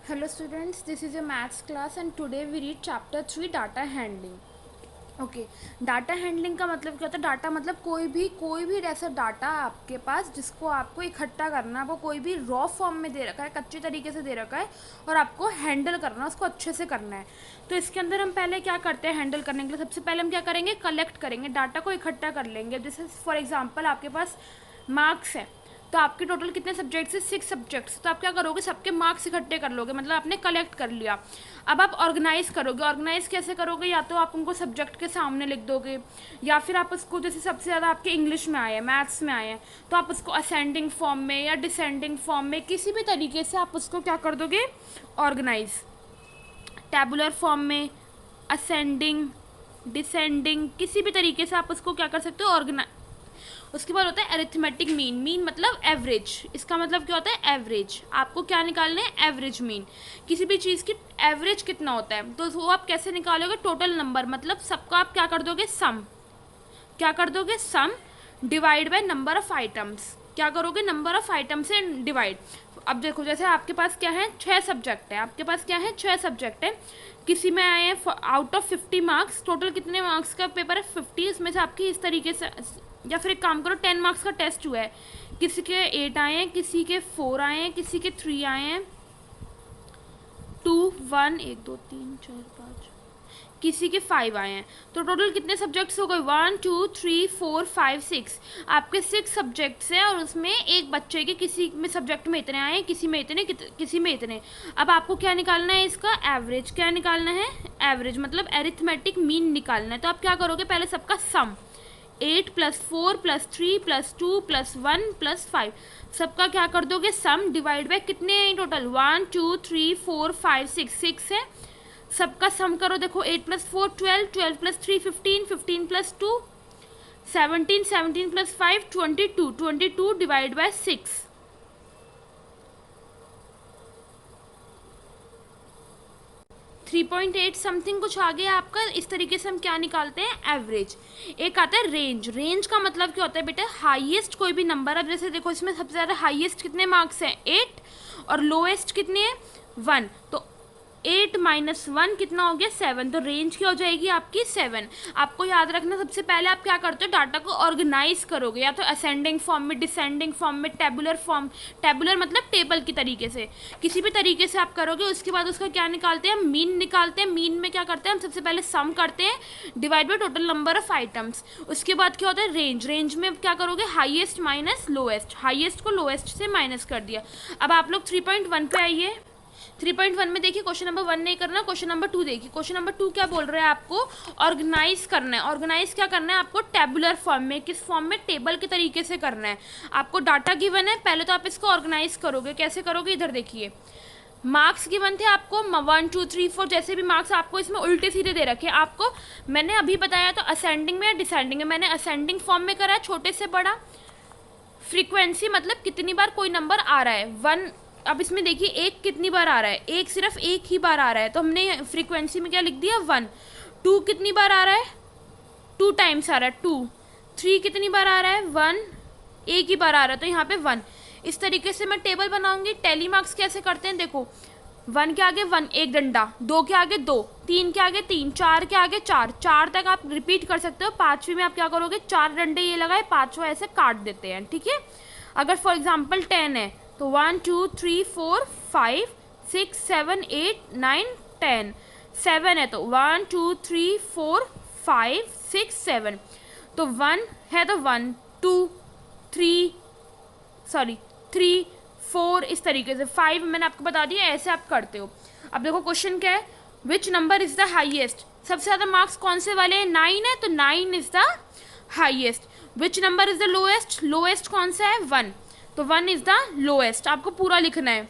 Hello students, this is a maths class and today we read chapter 3 data handling. Okay data handling का मतलब क्या होता है। Data मतलब कोई भी ऐसा डाटा आपके पास जिसको आपको इकट्ठा करना है, आपको कोई भी रॉ फॉर्म में दे रखा है, कच्चे तरीके से दे रखा है और आपको हैंडल करना है, उसको अच्छे से करना है। तो इसके अंदर हम पहले क्या करते हैं हैंडल करने के लिए, सबसे पहले हम क्या करेंगे, कलेक्ट करेंगे, डाटा को इकट्ठा कर लेंगे। जैसे फॉर एग्जाम्पल आपके पास मार्क्स है, तो आपके टोटल कितने सब्जेक्ट्स है, 6 सब्जेक्ट्स। तो आप क्या करोगे, सबके मार्क्स इकट्ठे कर लोगे, मतलब आपने कलेक्ट कर लिया। अब आप ऑर्गेनाइज करोगे। ऑर्गेनाइज कैसे करोगे, या तो आप उनको सब्जेक्ट के सामने लिख दोगे, या फिर आप उसको, जैसे सबसे ज़्यादा आपके इंग्लिश में आए हैं, मैथ्स में आए हैं, तो आप उसको असेंडिंग फॉर्म में या डिसेंडिंग फॉर्म में किसी भी तरीके से आप उसको क्या कर दोगे, ऑर्गेनाइज। टैबुलर फॉर्म में, असेंडिंग, डिसेंडिंग, किसी भी तरीके से आप उसको क्या कर सकते हो, ऑर्गेनाइज। उसके बाद होता है अरिथमेटिक मीन। मीन मतलब एवरेज, इसका मतलब क्या होता है, एवरेज। आपको क्या निकालना है, एवरेज मीन। किसी भी चीज़ की एवरेज कितना होता है, तो वो आप कैसे निकालोगे, टोटल नंबर, मतलब सबका आप क्या कर दोगे, सम। क्या कर दोगे, sum divide by number of items. क्या करोगे, नंबर ऑफ आइटम से डिवाइड। अब देखो, जैसे आपके पास क्या है, 6 सब्जेक्ट है, आपके पास क्या है, 6 सब्जेक्ट है। किसी में आए हैं आउट ऑफ 50 मार्क्स, टोटल कितने मार्क्स का पेपर है, 50। इसमें से आपकी इस तरीके से, या फिर एक काम करो, 10 मार्क्स का टेस्ट हुआ है, किसी के 8 आए हैं, किसी के 4 आए हैं, किसी के 3 आए हैं, 2 1 1 2 3 4 5, किसी के 5 आए हैं। तो टोटल कितने सब्जेक्ट्स हो गए, 1 2 3 4 5 6। आपके 6 सब्जेक्ट्स हैं और उसमें एक बच्चे के किसी में सब्जेक्ट में इतने आए हैं, किसी में इतने, किसी में इतने। अब आपको क्या निकालना है, इसका एवरेज। क्या निकालना है, एवरेज, मतलब एरिथमेटिक मीन निकालना है। तो आप क्या करोगे, पहले सबका सम, 8 + 4 + 3 + 2 + 1 + 5, सबका क्या कर दोगे, सम डिवाइड बाय कितने हैं टोटल, 1 2 3 4 5 6 है। सबका सम करो, देखो 8 + 4 12, 12 + 3 15, 15 + 2 17, 17 + 5 22, 22 डिवाइड बाय 6। 3.8 समथिंग कुछ आ गया आपका। इस तरीके से हम क्या निकालते हैं, एवरेज। एक आता है रेंज। रेंज का मतलब क्या होता है बेटा, हाईएस्ट कोई भी नंबर। अब जैसे देखो, इसमें सबसे ज़्यादा हाईएस्ट कितने मार्क्स हैं, 8, और लोएस्ट कितने हैं, 1। तो 8 - 1 कितना हो गया, 7। तो रेंज क्या हो जाएगी आपकी, 7। आपको याद रखना, सबसे पहले आप क्या करते हो, डाटा को ऑर्गेनाइज करोगे, या तो असेंडिंग फॉर्म में, डिसेंडिंग फॉर्म में, टेबुलर फॉर्म, टेबुलर मतलब टेबल की तरीके से, किसी भी तरीके से आप करोगे। उसके बाद उसका क्या निकालते हैं, मीन निकालते हैं। मीन में क्या करते हैं, हम सबसे पहले सम करते हैं divide by total number of items. उसके बाद क्या होता है, रेंज। रेंज में क्या करोगे, हाईएस्ट माइनस लोएस्ट, हाईएस्ट को लोएस्ट से माइनस कर दिया। अब आप लोग 3.1 पे आइए। 3.1 में देखिए, क्वेश्चन नंबर 1 नहीं करना, क्वेश्चन नंबर 2 देखिए। क्वेश्चन नंबर 2 क्या बोल रहे हैं, आपको ऑर्गेनाइज करना है। ऑर्गेनाइज क्या करना है आपको, टेबुलर फॉर्म में। किस फॉर्म में, टेबल के तरीके से करना है। आपको डाटा गिवन है, पहले तो आप इसको ऑर्गेनाइज करोगे। कैसे करोगे, इधर देखिए, मार्क्स गिवन थे आपको 1 2 3 4, जैसे भी मार्क्स आपको इसमें उल्टे सीधे दे रखे हैं। आपको मैंने अभी बताया तो असेंडिंग में या डिसेंडिंग में, मैंने असेंडिंग फॉर्म में करा है, छोटे से बड़ा। फ्रीक्वेंसी मतलब कितनी बार कोई नंबर आ रहा है, 1। अब इसमें देखिए, एक कितनी बार आ रहा है, एक सिर्फ एक ही बार आ रहा है, तो हमने फ्रीक्वेंसी में क्या लिख दिया, 1। 2 कितनी बार आ रहा है, 2 टाइम्स आ रहा है, 2। 3 कितनी बार आ रहा है, 1, एक ही बार आ रहा है, तो यहाँ पे 1। इस तरीके से मैं टेबल बनाऊंगी। टेली मार्क्स कैसे करते हैं, देखो, 1 के आगे 1 एक डंडा, 2 के आगे 2, 3 के आगे 3, 4 के आगे 4, 4 तक आप रिपीट कर सकते हो। 5वीं में आप क्या करोगे, 4 डंडे ये लगाए, 5वां ऐसे काट देते हैं, ठीक है। अगर फॉर एग्जाम्पल 10 है, तो 1 2 3 4 5 6 7 8 9 10। 7 है तो 1 2 3 4 5 6 7। तो 1 है तो 1 2 3 सॉरी 3 4, इस तरीके से 5 मैंने आपको बता दिया, ऐसे आप करते हो। अब देखो क्वेश्चन क्या है, which number is the highest. सबसे ज़्यादा मार्क्स कौन से वाले हैं, 9 है, तो 9 is the highest. Which number is the lowest, lowest कौन सा है, 1, तो 1 इज द लोएस्ट। आपको पूरा लिखना है।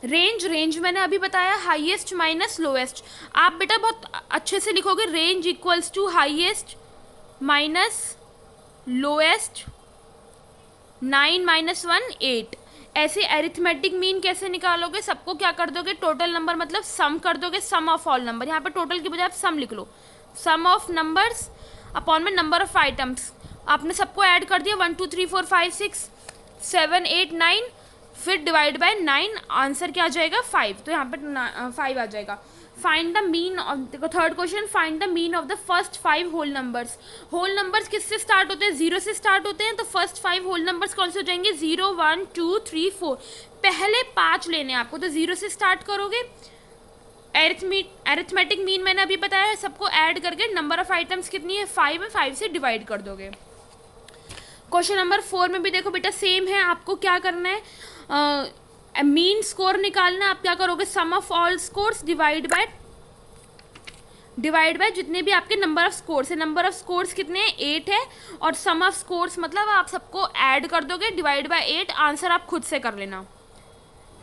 रेंज, रेंज मैंने अभी बताया, हाईएस्ट माइनस लोएस्ट। आप बेटा बहुत अच्छे से लिखोगे, range equals to highest minus lowest, 9 - 1 8। ऐसे एरिथमेटिक मीन कैसे निकालोगे, सबको क्या कर दोगे, टोटल नंबर मतलब सम कर दोगे, सम ऑफ ऑल नंबर। यहाँ पे टोटल की बजाय आप सम लिख लो, सम ऑफ नंबर्स अपॉन में नंबर ऑफ आइटम्स। आपने सबको ऐड कर दिया, 1 2 3 4 5 6 7 8 9। फिर डिवाइड बाय 9, आंसर क्या आ जाएगा 5, तो यहाँ पर 5 आ जाएगा। फाइंड द मीन ऑफ, देखो third question, find the mean of the first 5 whole numbers. Whole numbers किससे स्टार्ट होते हैं, 0 से स्टार्ट होते हैं, तो फर्स्ट 5 होल नंबर्स कौन से हो जाएंगे, 0 1 2 3 4, पहले 5 लेने हैं आपको, तो 0 से स्टार्ट करोगे। एरिथमेटिक मीन मैंने अभी बताया है, सबको ऐड करके नंबर ऑफ आइटम्स कितनी है 5 है, 5 से डिवाइड कर दोगे। क्वेश्चन नंबर 4 में भी देखो बेटा सेम है, आपको क्या करना है, मीन स्कोर निकालना। आप क्या करोगे, sum of all scores divide by जितने भी आपके नंबर ऑफ स्कोर्स है, नंबर ऑफ स्कोर्स कितने हैं 8 है, और सम ऑफ स्कोर्स मतलब आप सबको ऐड कर दोगे, डिवाइड बाय 8, आंसर आप खुद से कर लेना।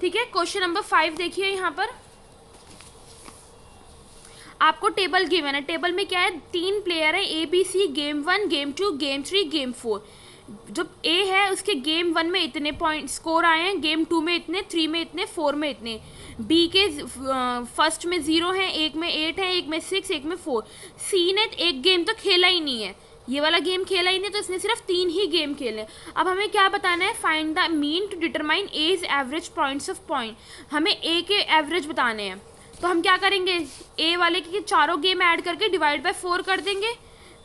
ठीक है, क्वेश्चन नंबर 5 देखिए, यहाँ पर आपको टेबल गिवन है। टेबल में क्या है, 3 प्लेयर है, ABC, game 1, game 2, game 3, game 4। जो A है उसके गेम 1 में इतने पॉइंट स्कोर आए हैं, गेम 2 में इतने, 3 में इतने, 4 में इतने। B के फर्स्ट में 0 है, एक में 8 है, एक में 6, एक में 4। C ने एक गेम तो खेला ही नहीं है, ये वाला गेम खेला ही नहीं, तो इसने सिर्फ 3 ही गेम खेले। अब हमें क्या बताना है, find the mean to determine as average points of point. हमें A के एवरेज बताने हैं, तो हम क्या करेंगे, A वाले के चारों गेम ऐड करके डिवाइड बाय 4 कर देंगे।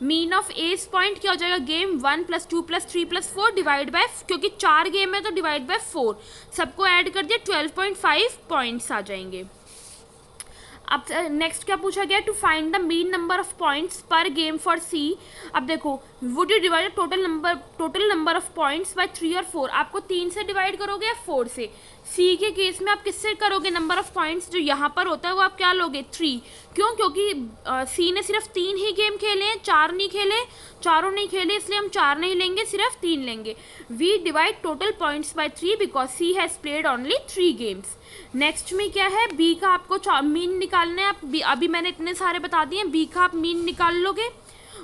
मीन ऑफ एज पॉइंट क्या हो जाएगा, गेम 1 + 2 + 3 + 4 डिवाइड बाय, क्योंकि 4 गेम है तो डिवाइड बाय 4, सबको ऐड कर दिया, 12.5 पॉइंट्स आ जाएंगे। अब नेक्स्ट क्या पूछा गया, to find the mean number of points per game for C। अब देखो, would you divide total number of points by 3 और 4। आपको 3 से डिवाइड करोगे या 4 से। C के केस में आप किससे करोगे, नंबर ऑफ पॉइंट्स जो यहाँ पर होता है वो आप क्या लोगे 3। क्यों, क्योंकि C ने सिर्फ 3 ही गेम खेले हैं, 4 नहीं खेले, चारों नहीं खेले, इसलिए हम 4 नहीं लेंगे, सिर्फ 3 लेंगे। We divide total points by 3 because C has played only 3 games. Next में क्या है, B का आपको मीन निकालना है। आप अभी मैंने इतने सारे बता दिए, B का आप मीन निकाल लोगे।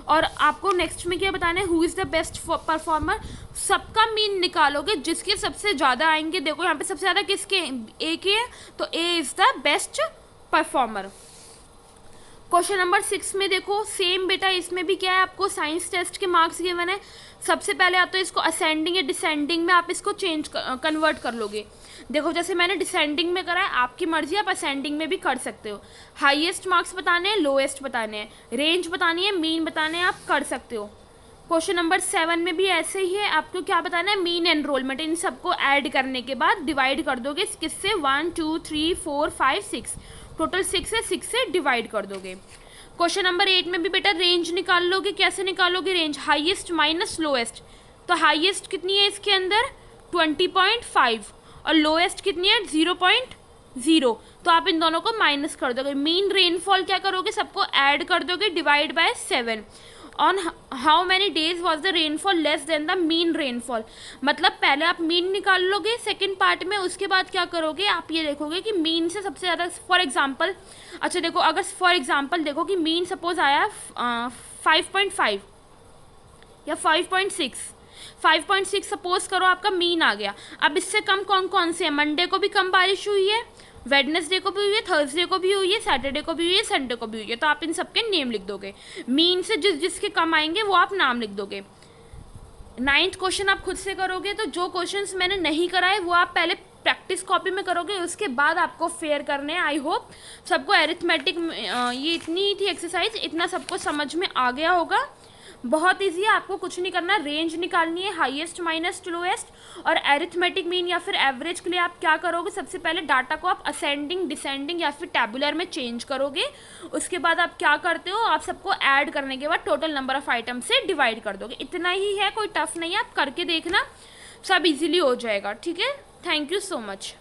और आपको नेक्स्ट में क्या बताना है, who is the best performer, सबका मीन निकालोगे, जिसके सबसे ज़्यादा आएंगे। देखो यहाँ पे सबसे ज़्यादा किसके, A के हैं, तो A is the best performer. Question number 6 में देखो सेम बेटा, इसमें भी क्या है, आपको साइंस टेस्ट के मार्क्स गिवन है। सबसे पहले आप तो इसको असेंडिंग या डिसेंडिंग में आप इसको कन्वर्ट कर लोगे। देखो जैसे मैंने डिसेंडिंग में करा है, आपकी मर्जी, आप असेंडिंग में भी कर सकते हो। हाईएस्ट मार्क्स बताने हैं, लोएस्ट बताने हैं, रेंज बतानी है, मीन बताने हैं, आप कर सकते हो। क्वेश्चन नंबर 7 में भी ऐसे ही है, आपको क्या बताना है, मीन एनरोलमेंट। इन सबको ऐड करने के बाद डिवाइड कर दोगे किससे, 1 2 3 4 5 6, टोटल 6 है, 6 से डिवाइड कर दोगे। क्वेश्चन नंबर 8 में भी बेटा रेंज निकाल लोगे। कैसे निकालोगे रेंज, हाईएस्ट माइनस लोएस्ट। तो हाईएस्ट कितनी है इसके अंदर 20.5 और लोएस्ट कितनी है 0.0, तो आप इन दोनों को माइनस कर दोगे। मीन रेनफॉल क्या करोगे, सबको ऐड कर दोगे, divide by 7। On how many days was the rainfall less than the mean rainfall. मतलब पहले आप मीन निकाल लोगे सेकेंड पार्ट में, उसके बाद क्या करोगे, आप ये देखोगे कि मीन से सबसे ज़्यादा, फॉर एग्जांपल, अच्छा देखो अगर फॉर एग्जांपल देखो कि मीन सपोज आया 5.5 या 5.6, 5.6 सपोज करो आपका मीन आ गया। अब इससे कम कौन कौन से हैं, मंडे को भी कम बारिश हुई है, वेडनेसडे को भी हुई है, थर्सडे को भी हुई है, सैटरडे को भी हुई है, संडे को भी हुई है, तो आप इन सबके नेम लिख दोगे। मीन से जिसके कम आएंगे वो आप नाम लिख दोगे। 9th क्वेश्चन आप खुद से करोगे, तो जो क्वेश्चंस मैंने नहीं कराए वो आप पहले प्रैक्टिस कॉपी में करोगे, उसके बाद आपको फेयर करने हैं। आई होप सबको एरिथमेटिक ये इतनी थी एक्सरसाइज, इतना सबको समझ में आ गया होगा। बहुत ईजी है, आपको कुछ नहीं करना, रेंज निकालनी है, हाईएस्ट माइनस लोएस्ट। और एरिथमेटिक मीन या फिर एवरेज के लिए आप क्या करोगे, सबसे पहले डाटा को आप असेंडिंग, डिसेंडिंग या फिर टैबुलर में चेंज करोगे। उसके बाद आप क्या करते हो, आप सबको ऐड करने के बाद टोटल नंबर ऑफ आइटम से डिवाइड कर दोगे। इतना ही है, कोई टफ नहीं है, आप करके देखना, सब इजीली हो जाएगा। ठीक है, थैंक यू सो मच।